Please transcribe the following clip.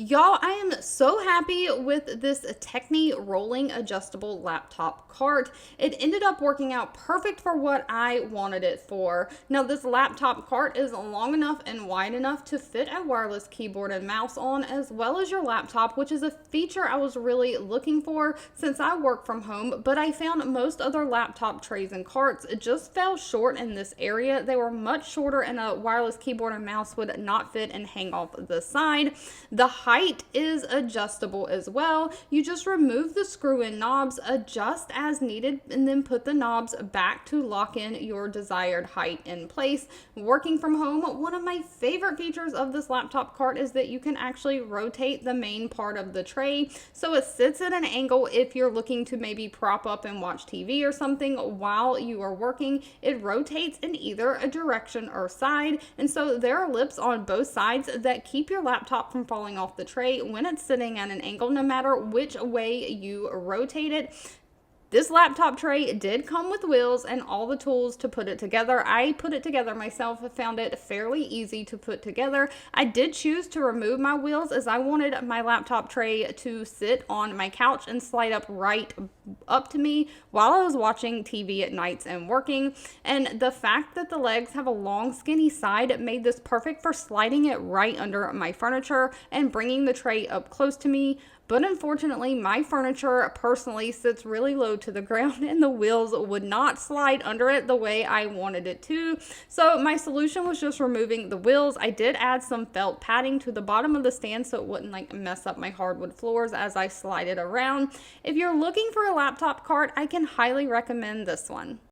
Y'all, I am so happy with this Techni rolling adjustable laptop cart. It ended up working out perfect for what I wanted it for. Now, this laptop cart is long enough and wide enough to fit a wireless keyboard and mouse on, as well as your laptop, which is a feature I was really looking for since I work from home. But I found most other laptop trays and carts just fell short in this area. They were much shorter, and a wireless keyboard and mouse would not fit and hang off the side. The height is adjustable as well. You just remove the screw-in knobs, adjust as needed, and then put the knobs back to lock in your desired height in place. Working from home, one of my favorite features of this laptop cart is that you can actually rotate the main part of the tray so it sits at an angle. If you're looking to maybe prop up and watch TV or something while you are working, it rotates in either a direction or side, and so there are lips on both sides that keep your laptop from falling off the tray when it's sitting at an angle, no matter which way you rotate it. This laptop tray did come with wheels and all the tools to put it together. I put it together myself. I found it fairly easy to put together. I did choose to remove my wheels as I wanted my laptop tray to sit on my couch and slide up right up to me while I was watching TV at nights and working. And the fact that the legs have a long skinny side made this perfect for sliding it right under my furniture and bringing the tray up close to me. But unfortunately, my furniture personally sits really low to the ground and the wheels would not slide under it the way I wanted it to. So my solution was just removing the wheels. I did add some felt padding to the bottom of the stand so it wouldn't mess up my hardwood floors as I slide it around. If you're looking for a laptop cart, I can highly recommend this one.